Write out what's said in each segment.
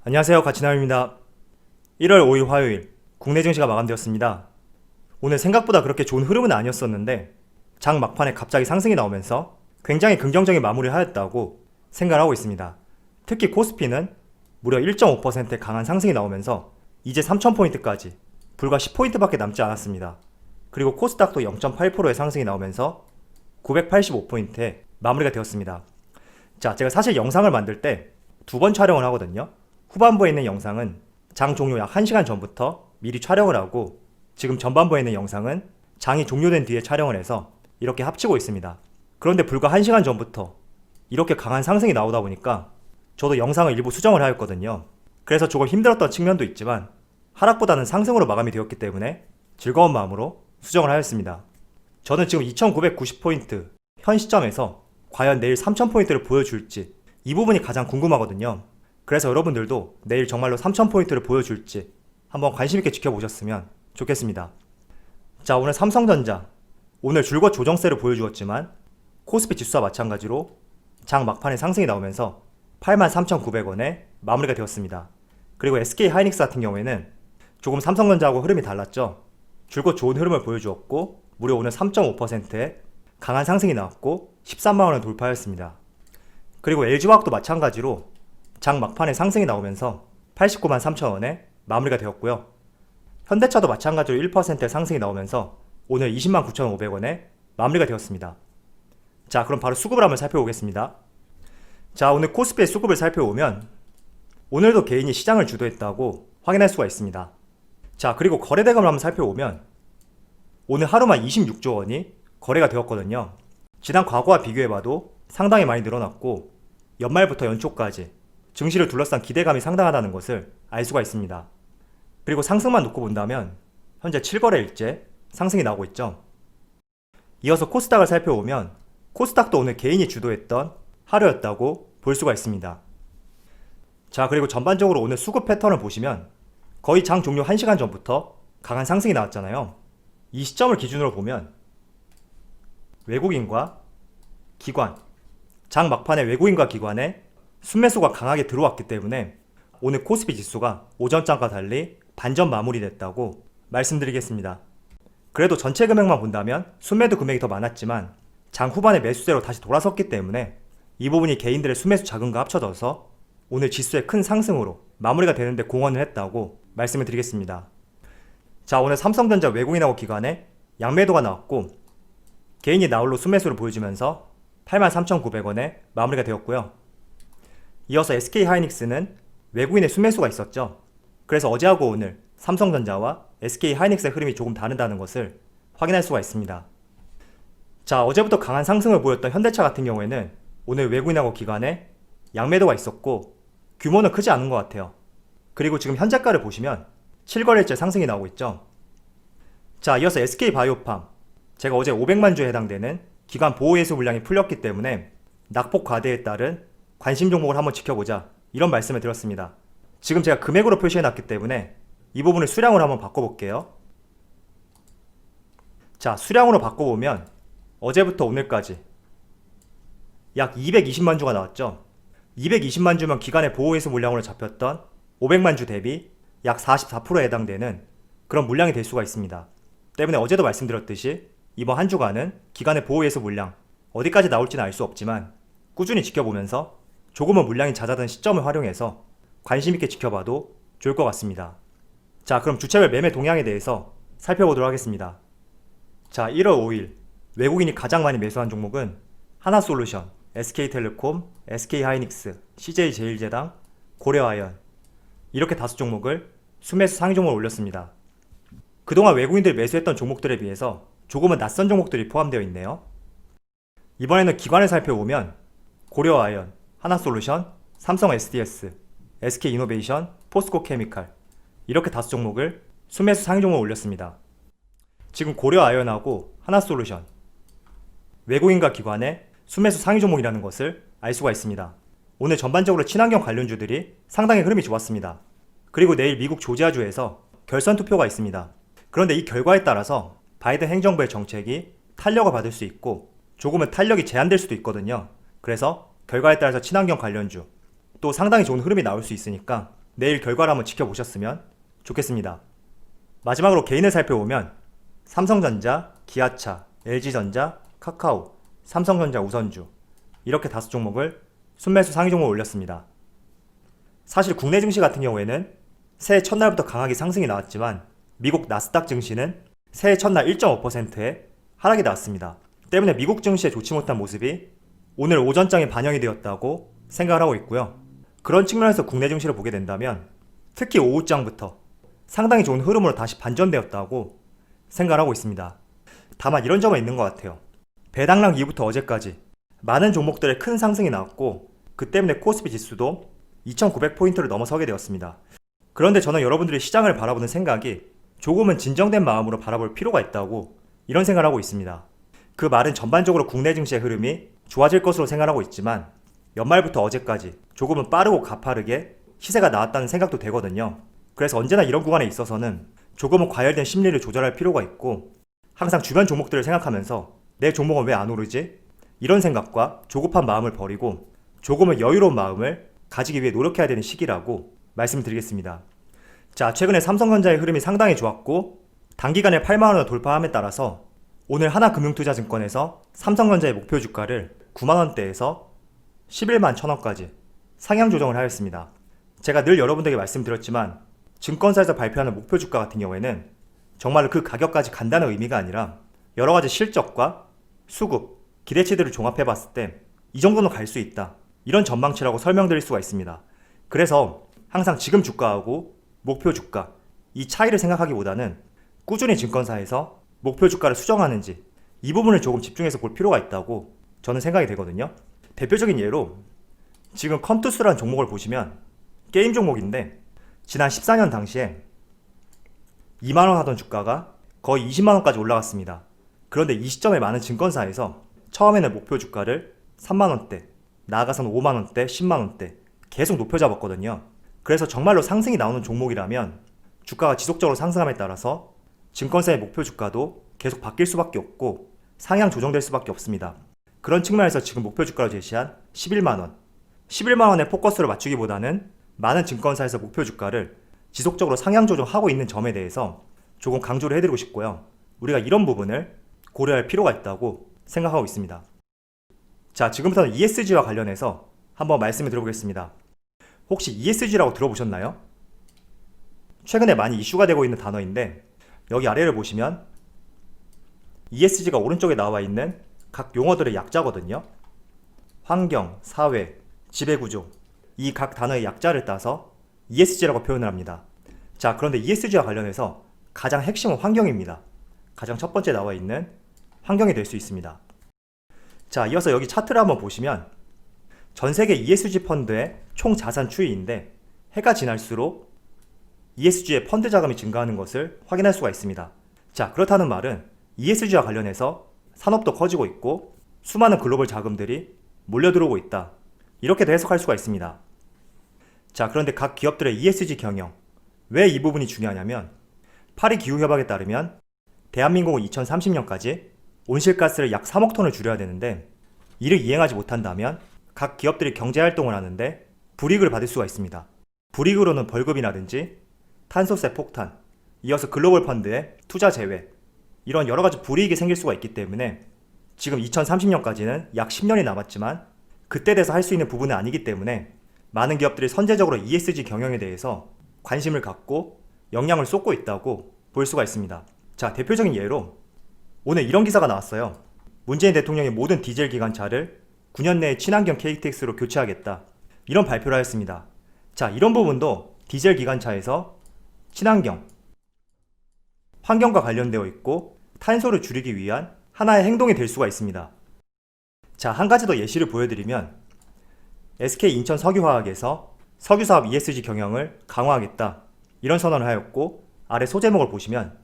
안녕하세요, 가치남입니다. 1월 5일 화요일 국내 증시가 마감되었습니다. 오늘 생각보다 그렇게 좋은 흐름은 아니었었는데 장 막판에 갑자기 상승이 나오면서 굉장히 긍정적인 마무리를 하였다고 생각을 하고 있습니다. 특히 코스피는 무려 1.5%의 강한 상승이 나오면서 이제 3000포인트까지 불과 10포인트밖에 남지 않았습니다. 그리고 코스닥도 0.8%의 상승이 나오면서 985포인트에 마무리가 되었습니다. 자, 제가 사실 영상을 만들 때 두 번 촬영을 하거든요. 후반부에 있는 영상은 장 종료 약 1시간 전부터 미리 촬영을 하고, 지금 전반부에 있는 영상은 장이 종료된 뒤에 촬영을 해서 이렇게 합치고 있습니다. 그런데 불과 1시간 전부터 이렇게 강한 상승이 나오다 보니까 저도 영상을 일부 수정을 하였거든요. 그래서 조금 힘들었던 측면도 있지만 하락보다는 상승으로 마감이 되었기 때문에 즐거운 마음으로 수정을 하였습니다. 저는 지금 2990포인트 현 시점에서 과연 내일 3000포인트를 보여줄지, 이 부분이 가장 궁금하거든요. 그래서 여러분들도 내일 정말로 3000포인트를 보여줄지 한번 관심있게 지켜보셨으면 좋겠습니다. 자, 오늘 삼성전자 오늘 줄곧 조정세를 보여주었지만 코스피 지수와 마찬가지로 장 막판에 상승이 나오면서 83,900원에 마무리가 되었습니다. 그리고 SK하이닉스 같은 경우에는 조금 삼성전자하고 흐름이 달랐죠. 줄곧 좋은 흐름을 보여주었고 무려 오늘 3.5%의 강한 상승이 나왔고 13만원을 돌파하였습니다. 그리고 LG화학도 마찬가지로 장 막판에 상승이 나오면서 89만 3천원에 마무리가 되었고요. 현대차도 마찬가지로 1%의 상승이 나오면서 오늘 20만 9,500원에 마무리가 되었습니다. 자, 그럼 바로 수급을 한번 살펴보겠습니다. 자, 오늘 코스피의 수급을 살펴보면 오늘도 개인이 시장을 주도했다고 확인할 수가 있습니다. 자, 그리고 거래대금을 한번 살펴보면 오늘 하루만 26조 원이 거래가 되었거든요. 지난 과거와 비교해봐도 상당히 많이 늘어났고 연말부터 연초까지 증시를 둘러싼 기대감이 상당하다는 것을 알 수가 있습니다. 그리고 상승만 놓고 본다면 현재 7거래일째 상승이 나오고 있죠. 이어서 코스닥을 살펴보면 코스닥도 오늘 개인이 주도했던 하루였다고 볼 수가 있습니다. 자, 그리고 전반적으로 오늘 수급 패턴을 보시면 거의 장 종료 1시간 전부터 강한 상승이 나왔잖아요. 이 시점을 기준으로 보면 외국인과 기관, 장 막판에 외국인과 기관의 순매수가 강하게 들어왔기 때문에 오늘 코스피 지수가 오전장과 달리 반전 마무리됐다고 말씀드리겠습니다. 그래도 전체 금액만 본다면 순매도 금액이 더 많았지만 장 후반에 매수세로 다시 돌아섰기 때문에 이 부분이 개인들의 순매수 자금과 합쳐져서 오늘 지수의 큰 상승으로 마무리가 되는데 공헌을 했다고 말씀을 드리겠습니다. 자, 오늘 삼성전자 외국인하고 기관의 양매도가 나왔고 개인이 나홀로 순매수를 보여주면서 83,900원에 마무리가 되었고요. 이어서 SK하이닉스는 외국인의 순매수가 있었죠. 그래서 어제하고 오늘 삼성전자와 SK하이닉스의 흐름이 조금 다르다는 것을 확인할 수가 있습니다. 자, 어제부터 강한 상승을 보였던 현대차 같은 경우에는 오늘 외국인하고 기관에 양매도가 있었고 규모는 크지 않은 것 같아요. 그리고 지금 현재가를 보시면 7거래일째 상승이 나오고 있죠. 자, 이어서 SK바이오팜, 제가 어제 500만 주에 해당되는 기관 보호예수 물량이 풀렸기 때문에 낙폭 과대에 따른 관심 종목을 한번 지켜보자, 이런 말씀을 드렸습니다. 지금 제가 금액으로 표시해놨기 때문에 이 부분을 수량으로 한번 바꿔볼게요. 자, 수량으로 바꿔보면 어제부터 오늘까지 약 220만 주가 나왔죠. 220만 주면 기관의 보호예수 물량으로 잡혔던 500만 주 대비 약 44%에 해당되는 그런 물량이 될 수가 있습니다. 때문에 어제도 말씀드렸듯이 이번 한 주간은 기관의 보호예수 물량 어디까지 나올지는 알 수 없지만 꾸준히 지켜보면서 조금은 물량이 잦아든 시점을 활용해서 관심있게 지켜봐도 좋을 것 같습니다. 자, 그럼 주체별 매매 동향에 대해서 살펴보도록 하겠습니다. 자, 1월 5일 외국인이 가장 많이 매수한 종목은 하나솔루션, SK텔레콤, SK하이닉스, CJ제일제당, 고려아연, 이렇게 5종목을 순매수 상위 종목을 올렸습니다. 그동안 외국인들이 매수했던 종목들에 비해서 조금은 낯선 종목들이 포함되어 있네요. 이번에는 기관을 살펴보면 고려아연, 하나솔루션, 삼성 SDS, SK이노베이션, 포스코케미칼, 이렇게 5종목을 순매수 상위 종목을 올렸습니다. 지금 고려아연하고 하나솔루션, 외국인과 기관의 순매수 상위 종목이라는 것을 알 수가 있습니다. 오늘 전반적으로 친환경 관련주들이 상당히 흐름이 좋았습니다. 그리고 내일 미국 조지아주에서 결선 투표가 있습니다. 그런데 이 결과에 따라서 바이든 행정부의 정책이 탄력을 받을 수 있고 조금은 탄력이 제한될 수도 있거든요. 그래서 결과에 따라서 친환경 관련주 또 상당히 좋은 흐름이 나올 수 있으니까 내일 결과를 한번 지켜보셨으면 좋겠습니다. 마지막으로 개인을 살펴보면 삼성전자, 기아차, LG전자, 카카오, 삼성전자 우선주 이렇게 5종목을 순매수 상위 종목을 올렸습니다. 사실 국내 증시 같은 경우에는 새해 첫날부터 강하게 상승이 나왔지만 미국 나스닥 증시는 새해 첫날 1.5%의 하락이 나왔습니다. 때문에 미국 증시의 좋지 못한 모습이 오늘 오전장에 반영이 되었다고 생각을 하고 있고요. 그런 측면에서 국내 증시를 보게 된다면 특히 오후장부터 상당히 좋은 흐름으로 다시 반전되었다고 생각을 하고 있습니다. 다만 이런 점은 있는 것 같아요. 배당락 이후부터 어제까지 많은 종목들의 큰 상승이 나왔고 그 때문에 코스피 지수도 2900포인트를 넘어서게 되었습니다. 그런데 저는 여러분들이 시장을 바라보는 생각이 조금은 진정된 마음으로 바라볼 필요가 있다고 이런 생각을 하고 있습니다. 그 말은 전반적으로 국내 증시의 흐름이 좋아질 것으로 생각하고 있지만 연말부터 어제까지 조금은 빠르고 가파르게 시세가 나왔다는 생각도 되거든요. 그래서 언제나 이런 구간에 있어서는 조금은 과열된 심리를 조절할 필요가 있고 항상 주변 종목들을 생각하면서 내 종목은 왜 안 오르지? 이런 생각과 조급한 마음을 버리고 조금은 여유로운 마음을 가지기 위해 노력해야 되는 시기라고 말씀드리겠습니다. 자, 최근에 삼성전자의 흐름이 상당히 좋았고 단기간에 8만원을 돌파함에 따라서 오늘 하나금융투자증권에서 삼성전자의 목표 주가를 9만원대에서 11만 1천원까지 상향 조정을 하였습니다. 제가 늘 여러분들에게 말씀드렸지만 증권사에서 발표하는 목표 주가 같은 경우에는 정말로 그 가격까지 간다는 의미가 아니라 여러가지 실적과 수급, 기대치들을 종합해 봤을 때 이 정도는 갈 수 있다, 이런 전망치라고 설명드릴 수가 있습니다. 그래서 항상 지금 주가하고 목표 주가 이 차이를 생각하기보다는 꾸준히 증권사에서 목표 주가를 수정하는지 이 부분을 조금 집중해서 볼 필요가 있다고 저는 생각이 되거든요. 대표적인 예로 지금 컨투스라는 종목을 보시면 게임 종목인데 지난 14년 당시에 2만원 하던 주가가 거의 20만원까지 올라갔습니다. 그런데 이 시점에 많은 증권사에서 처음에는 목표 주가를 3만원대, 나아가서는 5만원대, 10만원대 계속 높여 잡았거든요. 그래서 정말로 상승이 나오는 종목이라면 주가가 지속적으로 상승함에 따라서 증권사의 목표 주가도 계속 바뀔 수밖에 없고 상향 조정될 수밖에 없습니다. 그런 측면에서 지금 목표 주가로 제시한 11만원 11만원에 포커스를 맞추기보다는 많은 증권사에서 목표 주가를 지속적으로 상향 조정하고 있는 점에 대해서 조금 강조를 해드리고 싶고요. 우리가 이런 부분을 고려할 필요가 있다고 생각하고 있습니다. 자, 지금부터는 ESG와 관련해서 한번 말씀을 드려보겠습니다. 혹시 ESG라고 들어보셨나요? 최근에 많이 이슈가 되고 있는 단어인데 여기 아래를 보시면 ESG가 오른쪽에 나와 있는 각 용어들의 약자거든요. 환경, 사회, 지배구조 이 각 단어의 약자를 따서 ESG라고 표현을 합니다. 자, 그런데 ESG와 관련해서 가장 핵심은 환경입니다. 가장 첫 번째 나와 있는 환경이 될 수 있습니다. 자, 이어서 여기 차트를 한번 보시면 전 세계 ESG 펀드의 총 자산 추이인데 해가 지날수록 ESG의 펀드 자금이 증가하는 것을 확인할 수가 있습니다. 자, 그렇다는 말은 ESG와 관련해서 산업도 커지고 있고 수많은 글로벌 자금들이 몰려들어오고 있다, 이렇게도 해석할 수가 있습니다. 자, 그런데 각 기업들의 ESG 경영, 왜 이 부분이 중요하냐면 파리 기후협약에 따르면 대한민국은 2030년까지 온실가스를 약 3억 톤을 줄여야 되는데 이를 이행하지 못한다면 각 기업들이 경제활동을 하는데 불이익을 받을 수가 있습니다. 불이익으로는 벌금이라든지 탄소세 폭탄, 이어서 글로벌 펀드의 투자 제외, 이런 여러가지 불이익이 생길 수가 있기 때문에 지금 2030년까지는 약 10년이 남았지만 그때 돼서 할 수 있는 부분은 아니기 때문에 많은 기업들이 선제적으로 ESG 경영에 대해서 관심을 갖고 역량을 쏟고 있다고 볼 수가 있습니다. 자, 대표적인 예로 오늘 이런 기사가 나왔어요. 문재인 대통령이 모든 디젤 기관차를 9년 내에 친환경 KTX로 교체하겠다, 이런 발표를 하였습니다. 자, 이런 부분도 디젤 기관차에서 친환경, 환경과 관련되어 있고 탄소를 줄이기 위한 하나의 행동이 될 수가 있습니다. 자, 한 가지 더 예시를 보여드리면 SK 인천 석유화학에서 석유사업 ESG 경영을 강화하겠다, 이런 선언을 하였고 아래 소제목을 보시면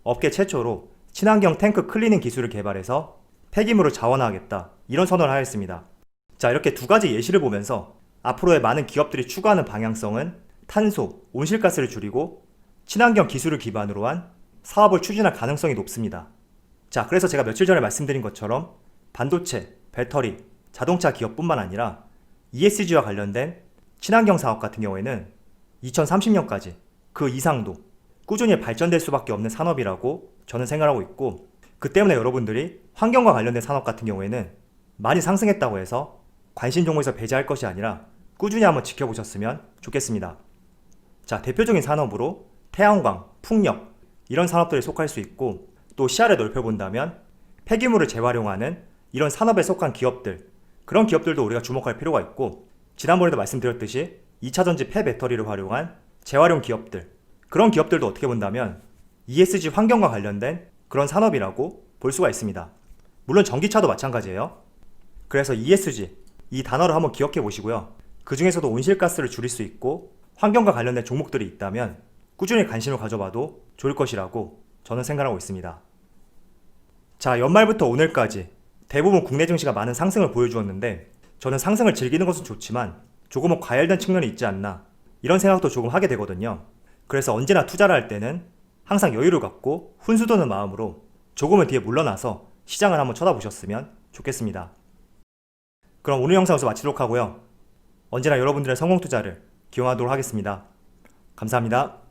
업계 최초로 친환경 탱크 클리닝 기술을 개발해서 폐기물을 자원화하겠다, 이런 선언을 하였습니다. 자, 이렇게 두 가지 예시를 보면서 앞으로의 많은 기업들이 추구하는 방향성은 탄소, 온실가스를 줄이고 친환경 기술을 기반으로 한 사업을 추진할 가능성이 높습니다. 자, 그래서 제가 며칠 전에 말씀드린 것처럼 반도체, 배터리, 자동차 기업뿐만 아니라 ESG와 관련된 친환경 사업 같은 경우에는 2030년까지 그 이상도 꾸준히 발전될 수밖에 없는 산업이라고 저는 생각하고 있고, 그 때문에 여러분들이 환경과 관련된 산업 같은 경우에는 많이 상승했다고 해서 관심 종목에서 배제할 것이 아니라 꾸준히 한번 지켜보셨으면 좋겠습니다. 자, 대표적인 산업으로 태양광, 풍력 이런 산업들에 속할 수 있고, 또 시야를 넓혀본다면 폐기물을 재활용하는 이런 산업에 속한 기업들, 그런 기업들도 우리가 주목할 필요가 있고, 지난번에도 말씀드렸듯이 2차전지 폐배터리를 활용한 재활용 기업들, 그런 기업들도 어떻게 본다면 ESG 환경과 관련된 그런 산업이라고 볼 수가 있습니다. 물론 전기차도 마찬가지예요. 그래서 ESG 이 단어를 한번 기억해 보시고요. 그 중에서도 온실가스를 줄일 수 있고 환경과 관련된 종목들이 있다면 꾸준히 관심을 가져봐도 좋을 것이라고 저는 생각하고 있습니다. 자, 연말부터 오늘까지 대부분 국내 증시가 많은 상승을 보여주었는데, 저는 상승을 즐기는 것은 좋지만 조금은 과열된 측면이 있지 않나, 이런 생각도 조금 하게 되거든요. 그래서 언제나 투자를 할 때는 항상 여유를 갖고 훈수도는 마음으로 조금은 뒤에 물러나서 시장을 한번 쳐다보셨으면 좋겠습니다. 그럼 오늘 영상 여기서 마치도록 하고요. 언제나 여러분들의 성공 투자를 기원하도록 하겠습니다. 감사합니다.